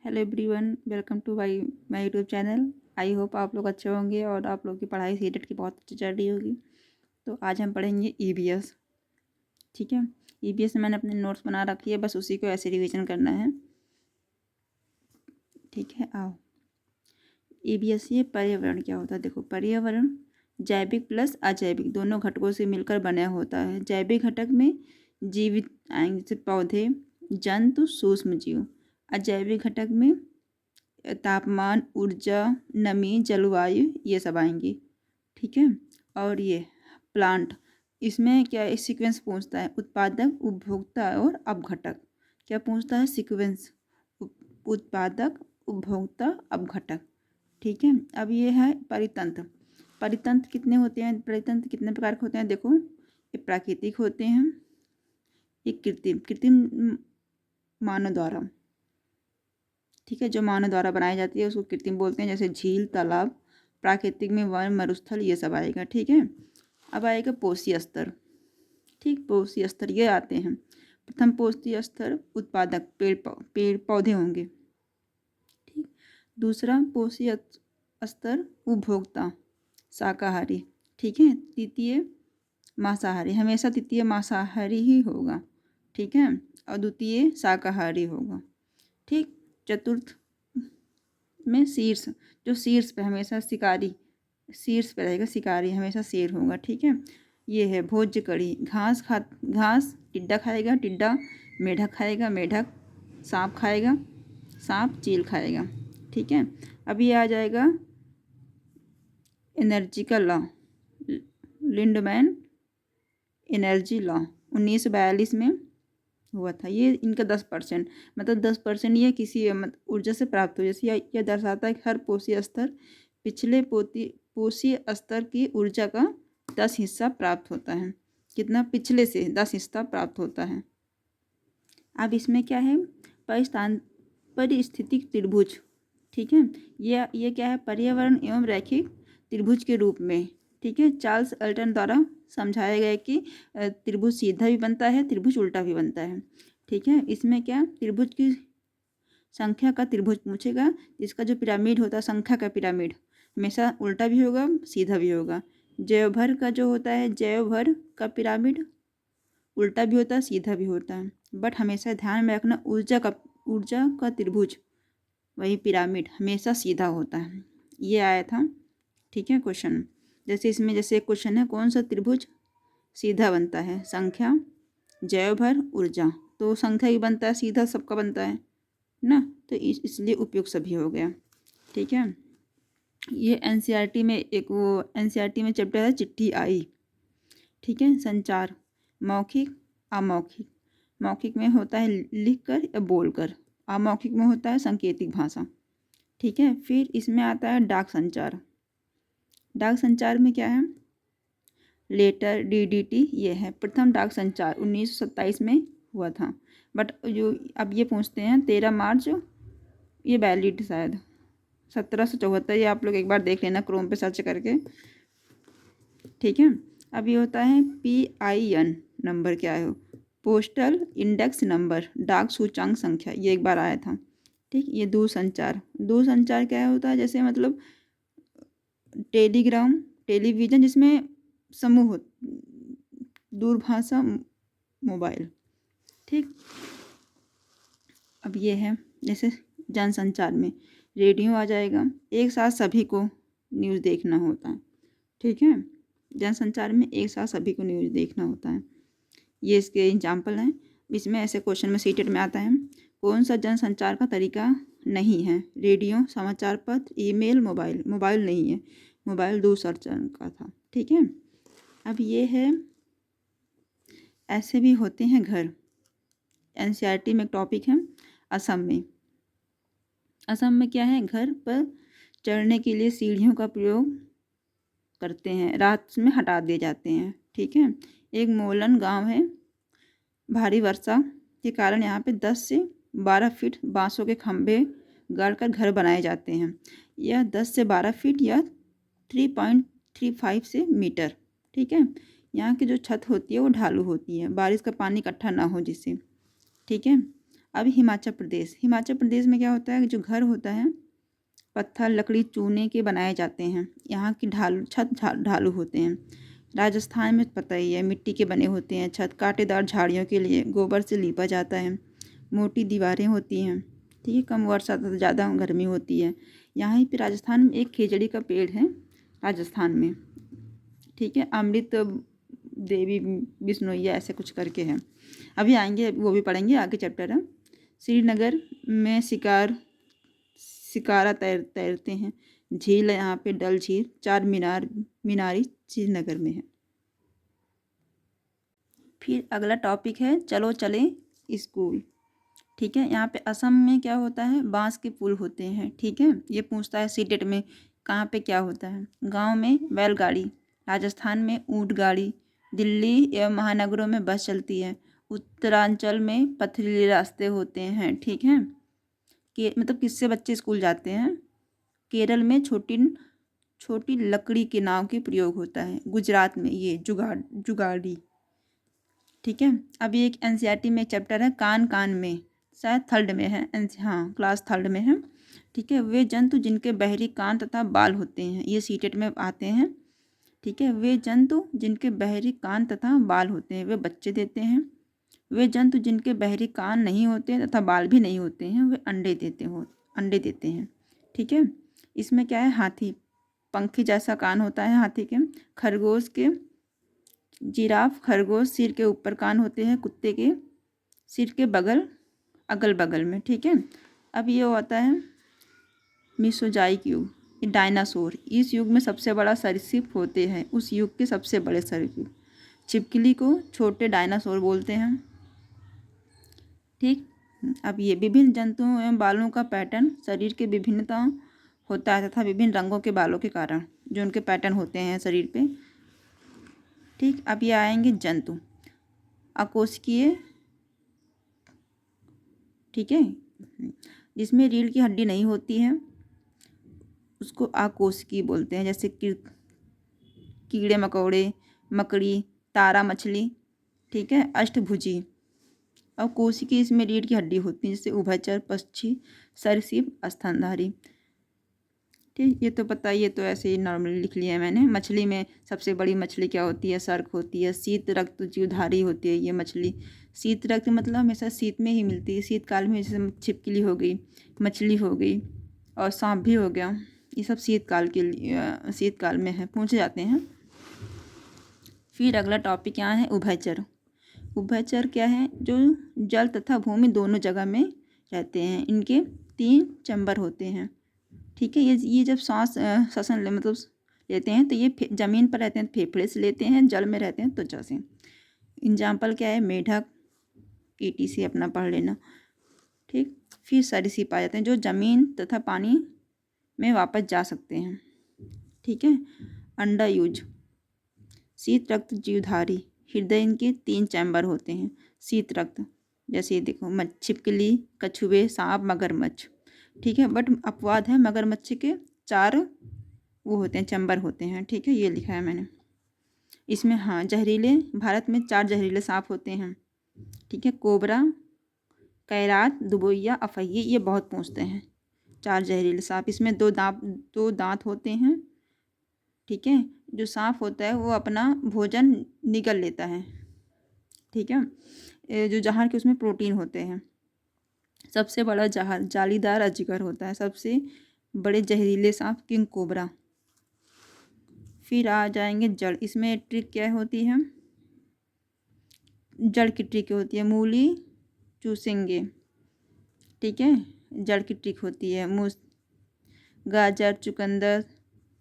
Hello everyone, welcome to my YouTube channel. I hope आप लोग अच्छे होंगे और आप लोग की पढ़ाई सीटेट की बहुत अच्छी चल रही होगी। तो आज हम पढ़ेंगे ईवीएस। ठीक है, ईवीएस में मैंने अपने नोट्स बना रखी है, बस उसी को ऐसे रिवीजन करना है। ठीक है, आओ। ईवीएस ये पर्यावरण क्या होता है। देखो, पर्यावरण जैविक प्लस अजैविक दोनों घटकों से मिलकर बना होता है। जैविक घटक में जीवित आएंगे, जैसे पौधे, जंतु, सूक्ष्म जीव। अजैविक घटक में तापमान, ऊर्जा, नमी, जलवायु, ये सब आएंगी। ठीक है, और ये प्लांट, इसमें क्या है, सीक्वेंस पूछता है, उत्पादक, उपभोक्ता और अपघटक। क्या पूछता है? सीक्वेंस, उत्पादक, उपभोक्ता, अपघटक। ठीक है, अब ये है परितंत्र। परितंत्र कितने होते हैं? परितंत्र कितने प्रकार के होते हैं? देखो, ये प्राकृतिक होते हैं, ये कृत्रिम। कृत्रिम मानव द्वारा, ठीक है, जो मानव द्वारा बनाई जाती है उसको कृत्रिम बोलते हैं, जैसे झील, तालाब। प्राकृतिक में वन, मरुस्थल, ये सब आएगा। ठीक है, अब आएगा पोषी स्तर। ठीक, पोषी स्तर ये आते हैं। प्रथम पोषी स्तर उत्पादक, पेड़ पौधे होंगे। ठीक, दूसरा पोषी स्तर उपभोक्ता, शाकाहारी। ठीक है, तृतीय मांसाहारी, हमेशा तृतीय मांसाहारी ही होगा। ठीक है, और द्वितीय शाकाहारी होगा। ठीक, चतुर्थ में शीर्ष, जो शीर्ष पे हमेशा शिकारी, शीर्ष पे रहेगा शिकारी, हमेशा शेर होगा। ठीक है, ये है भोज्य कड़ी, घास टिड्डा खाएगा, टिड्डा मेढक खाएगा, मेढक सांप खाएगा, सांप चील खाएगा। ठीक है, अब ये आ जाएगा एनर्जी का लॉ, लिंडमैन एनर्जी लॉ 1942 में हुआ था। ये इनका 10%, मतलब 10% ये किसी ऊर्जा से प्राप्त हो, जैसे यह दर्शाता है कि हर पोषी स्तर पिछले पोषी स्तर की ऊर्जा का 10 हिस्सा प्राप्त होता है। कितना? पिछले से 10 हिस्सा प्राप्त होता है। अब इसमें क्या है? परिस्थितिक त्रिभुज। ठीक है, ये क्या है? पर्यावरण एवं रैखिक त्रिभुज के रूप में। ठीक है, चार्ल्स अल्टन द्वारा समझाया गया कि त्रिभुज सीधा भी बनता है, त्रिभुज उल्टा भी बनता है। ठीक है, इसमें क्या, त्रिभुज की संख्या का त्रिभुज पूछेगा, इसका जो पिरामिड होता है, संख्या का पिरामिड, हमेशा उल्टा भी होगा, सीधा भी होगा। जैवभर का जो होता है, जैवभर का पिरामिड उल्टा भी होता है, सीधा भी होता है, बट हमेशा ध्यान में रखना, ऊर्जा का त्रिभुज, वही पिरामिड, हमेशा सीधा होता है। ये आया था। ठीक है, क्वेश्चन जैसे इसमें, जैसे एक क्वेश्चन है, कौन सा त्रिभुज सीधा बनता है? संख्या, जैवभर, ऊर्जा। तो संख्या ही बनता है, सीधा सबका बनता है ना, तो इसलिए उपयुक्त सभी हो गया। ठीक है, ये एनसीईआरटी में एनसीईआरटी में चैप्टर है चिट्ठी आई। ठीक है, संचार, मौखिक, अमौखिक। मौखिक में होता है लिख कर या बोल कर, अमौखिक में होता है सांकेतिक भाषा। ठीक है, फिर इसमें आता है डाक संचार। डाक संचार में क्या है? लेटर, डीडीटी, ये है। प्रथम डाक संचार 1927 में हुआ था, बट जो अब ये पूछते हैं 13 मार्च, ये वैलिड शायद 1774, ये आप लोग एक बार देख लेना क्रोम पे सर्च करके। ठीक है, अब ये होता है PIN नंबर, क्या है? पोस्टल इंडेक्स नंबर, डाक सूचांक संख्या, ये एक बार आया था। ठीक, ये दूरसंचार। दूरसंचार क्या होता है? जैसे मतलब टेलीग्राम, टेलीविज़न, जिसमें समूह हो, दूरभाषा, मोबाइल। ठीक, अब ये है, जैसे जनसंचार में रेडियो आ जाएगा, एक साथ सभी को न्यूज़ देखना होता है। ठीक है, जनसंचार में एक साथ सभी को न्यूज़ देखना होता है। ये इसके एग्जाम्पल हैं। इसमें ऐसे क्वेश्चन में सीटेट में आता है, कौन सा जनसंचार का तरीका नहीं है? रेडियो, समाचार पत्र, ईमेल, मोबाइल। मोबाइल नहीं है, मोबाइल दूरसंचार का था। ठीक है, अब ये है, ऐसे भी होते हैं घर। एनसीईआरटी में एक टॉपिक है असम में। असम में क्या है? घर पर चढ़ने के लिए सीढ़ियों का प्रयोग करते हैं, रात में हटा दिए जाते हैं। ठीक है, एक मोलन गांव है, भारी वर्षा के कारण यहाँ पे 10 से 12 फीट बांसों के खंभे गाड़कर घर बनाए जाते हैं। यह 10 से 12 फीट या 3.35 से मीटर। ठीक है, यहाँ की जो छत होती है वो ढालू होती है, बारिश का पानी इकट्ठा ना हो जिससे। ठीक है, अब हिमाचल प्रदेश में क्या होता है, जो घर होता है पत्थर लकड़ी चूने के बनाए जाते हैं। यहाँ की ढालू होते हैं। राजस्थान में पता ही है, मिट्टी के बने होते हैं छत। कांटेदार झाड़ियों के लिए गोबर से लीपा जाता है। मोटी दीवारें होती हैं। ठीक है, कम वर्षा तथा ज़्यादा गर्मी होती है। यहाँ पे राजस्थान में एक खेजड़ी का पेड़ है राजस्थान में। ठीक है, अमृत देवी बिश्नोइया ऐसे कुछ करके है। अभी आएंगे, वो भी पढ़ेंगे, आगे चैप्टर है। श्रीनगर में शिकारा तैरते हैं। झील है यहाँ पे, डल झील। चार मीनारी श्रीनगर में है। फिर अगला टॉपिक है चलो चले स्कूल। ठीक है, यहाँ पे असम में क्या होता है, बांस के पुल होते हैं। ठीक है, ये पूछता है सीटेट में कहाँ पे क्या होता है। गांव में बैलगाड़ी, राजस्थान में ऊंट गाड़ी, दिल्ली एवं महानगरों में बस चलती है। उत्तरांचल में पथरीले रास्ते होते हैं। ठीक है, मतलब किससे बच्चे स्कूल जाते हैं। केरल में छोटी लकड़ी के नाव के प्रयोग होता है। गुजरात में ये जुगाड़ी। ठीक है, अभी एक एनसीईआरटी में एक चैप्टर है कान में, शायद थर्ड में है, हाँ क्लास थर्ड में है। ठीक है, वे जंतु जिनके बहरी कान तथा बाल होते हैं, ये सीटेट में आते हैं। ठीक है, वे जंतु जिनके बहरी कान तथा बाल होते हैं वे बच्चे देते हैं। वे जंतु जिनके बहरी कान नहीं होते तथा बाल भी नहीं होते हैं वे अंडे देते हैं। ठीक है, इसमें क्या है, हाथी, पंखी जैसा कान होता है हाथी के। खरगोश के, जिराफ खरगोश सिर के ऊपर कान होते हैं, कुत्ते के सिर के अगल बगल में। ठीक है, अब ये होता है मेसोजोइक युग, ये डायनासोर। इस युग में सबसे बड़ा सरीसृप होते हैं, उस युग के सबसे बड़े सरीसृप। छिपकली को छोटे डायनासोर बोलते हैं। ठीक, अब ये विभिन्न जंतुओं एवं बालों का पैटर्न शरीर के विभिन्नता होता है तथा विभिन्न रंगों के बालों के कारण जो उनके पैटर्न होते हैं शरीर पे। ठीक, अब ये आएंगे जंतु अकोशिकीय। ठीक है, जिसमें रीढ़ की हड्डी नहीं होती है उसको अकोशिकीय बोलते हैं, जैसे कीड़े मकोड़े, मकड़ी, तारा मछली। ठीक है, अष्टभुजी। अब कोशिकी, इसमें रीढ़ की हड्डी होती है, जैसे उभयचर, पक्षी, सरीसृप, स्तनधारी। ठीक, ये तो पता, ये तो ऐसे ही नॉर्मली लिख लिया है मैंने। मछली में सबसे बड़ी मछली क्या होती है, सर्क होती है। शीत रक्त जीवधारी होती है ये मछली। शीत रक्त मतलब हमेशा शीत में ही मिलती है, शीतकाल में, जैसे छिपकली हो गई, मछली हो गई और सांप भी हो गया, ये सब शीतकाल में है, पूछे जाते हैं। फिर अगला टॉपिक क्या है, उभयचर। उभयचर क्या है, जो जल तथा भूमि दोनों जगह में रहते हैं। इनके 3 चैम्बर होते हैं। ठीक है, ये जब श्वसन मतलब लेते हैं तो ये जमीन पर रहते हैं तो फेफड़े से लेते हैं, जल में रहते हैं त्वचा से। एग्जाम्पल क्या है, मेढक, ETC अपना पढ़ लेना। ठीक, फिर सरीसृप आ जाते हैं जो जमीन तथा पानी में वापस जा सकते हैं। ठीक है, अंडायुज, शीत रक्त जीवधारी। हृदय इनके 3 चैम्बर होते हैं। शीत रक्त, जैसे ये देखो, छिपकली, कछुए, सांप, मगरमच्छ। ठीक है, बट अपवाद है, मगरमच्छ के 4 वो होते हैं, चैम्बर होते हैं। ठीक है, ये लिखा है मैंने इसमें। हाँ, जहरीले, भारत में 4 जहरीले सांप होते हैं। ठीक है, कोबरा, कैरात, दुबोइया, अफहिये, ये बहुत पूछते हैं। 4 जहरीले सांप, इसमें 2 दांत होते हैं। ठीक है, जो सांप होता है वो अपना भोजन निगल लेता है। ठीक है, जो जहर के उसमें प्रोटीन होते हैं। सबसे बड़ा जहर जालीदार अजगर होता है। सबसे बड़े जहरीले सांप किंग कोबरा। फिर आ जाएंगे जड़, इसमें ट्रिक क्या होती है, जड़ की ट्रिक होती है, मूली चूसेंगे। ठीक है, जड़ की ट्रिक होती है, गाजर, चुकंदर।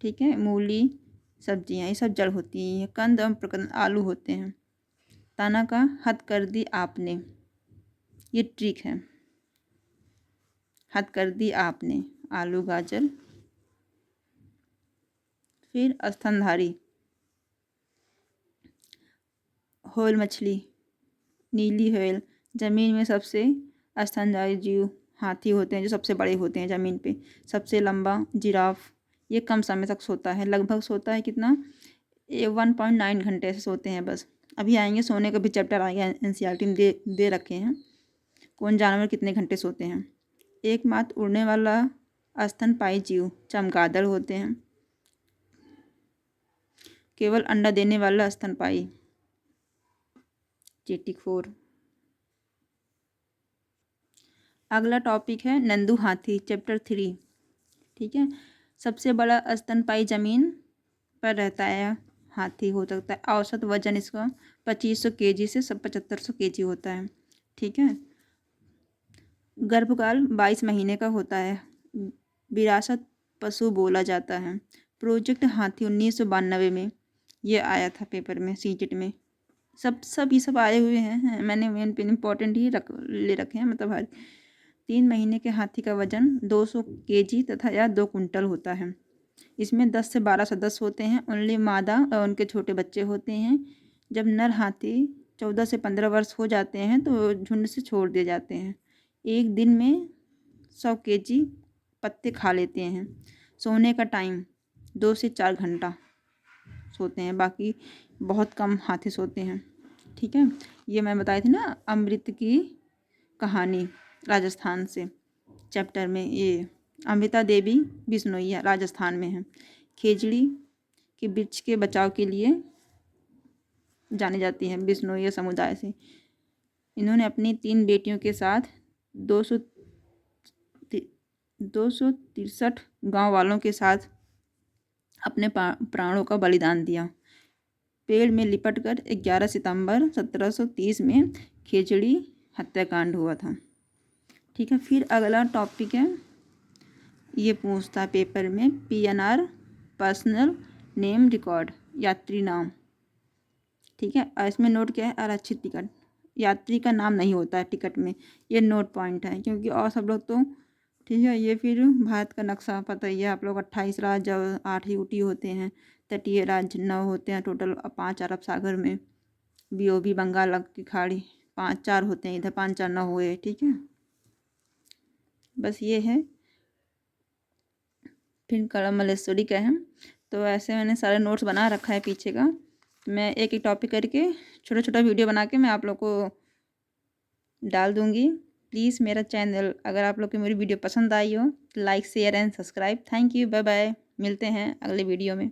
ठीक है, मूली, सब्जियां, ये सब जड़ होती हैं। कंद एवं प्रकंद आलू होते हैं। ताना का हद कर दी आपने, ये ट्रिक है, हद कर दी आपने, आलू गाजर। फिर स्तनधारी, व्हेल मछली, नीली व्हेल। जमीन में सबसे स्तनधारी जीव हाथी होते हैं, जो सबसे बड़े होते हैं ज़मीन पे। सबसे लंबा दजिराफ, ये कम समय तक सोता है, लगभग सोता है कितना, 1.9 घंटे से सोते हैं बस। अभी आएंगे सोने का भी चैप्टर आएगा, NCERT में दे रखे हैं। कौन जानवर कितने घंटे सोते हैं? एकमात्र उड़ने वाला स्तनपायी जीव चमगादड़ होते हैं। केवल अंडा देने वाला स्तनपायी चेटीखोर। अगला टॉपिक है नंदू हाथी, चैप्टर 3। ठीक है, सबसे बड़ा स्तनपायी जमीन पर रहता है हाथी हो सकता है। औसत वजन इसका 2500 केजी से 7500 केजी होता है। ठीक है, गर्भकाल 22 महीने का होता है। विरासत पशु बोला जाता है। प्रोजेक्ट हाथी 1992 में ये आया था पेपर में, सीटेट में। सब ये सब आए हुए हैं, मैंने मेन पे इम्पोर्टेंट ही ले रखे हैं। मतलब हर 3 महीने के हाथी का वजन 200 केजी तथा या 2 कुंटल होता है। इसमें 10 से 12 सदस्य होते हैं। ओनली मादा और उनके छोटे बच्चे होते हैं। जब नर हाथी 14 से 15 वर्ष हो जाते हैं तो झुंड से छोड़ दिए जाते हैं। एक दिन में 100 केजी पत्ते खा लेते हैं। सोने का टाइम 2 से 4 घंटा सोते हैं, बाकी बहुत कम हाथी सोते हैं। ठीक है, ये मैं बताई थी ना अमृत की कहानी राजस्थान से, चैप्टर में। ये अमृता देवी बिश्नोई राजस्थान में है। खेजड़ी के वृक्ष के बचाव के लिए जानी जाती है बिश्नोई समुदाय से। इन्होंने अपनी 3 बेटियों के साथ 263 गांव वालों के साथ अपने प्राणों का बलिदान दिया। पेड़ में लिपटकर 11 सितंबर 1730 में खेजड़ी हत्याकांड हुआ था। ठीक है, फिर अगला टॉपिक है, ये पूछता है पेपर में, PNR पर्सनल नेम रिकॉर्ड, यात्री नाम। ठीक है, और इसमें नोट क्या है, आरक्षित टिकट। यात्री का नाम नहीं होता है टिकट में, ये नोट पॉइंट है। क्योंकि और सब लोग तो ठीक है, ये फिर भारत का नक्शा पता ही है आप लोग। 28 राज्य, 8 यूटी होते हैं। तटीय राज्य 9 होते हैं टोटल, 5 अरब सागर में। BOB बंगाल की खाड़ी 5-4 होते हैं, इधर 5-4 9 हुए। ठीक है, बस ये है। फिर कलम मलेश्वरी का है। तो ऐसे मैंने सारे नोट्स बना रखा है पीछे का। मैं एक एक टॉपिक करके छोटा छोटा वीडियो बना के मैं आप लोग को डाल दूँगी। प्लीज़ मेरा चैनल, अगर आप लोग को मेरी वीडियो पसंद आई हो तो like share and subscribe. Thank you, bye bye. मिलते हैं अगले वीडियो में।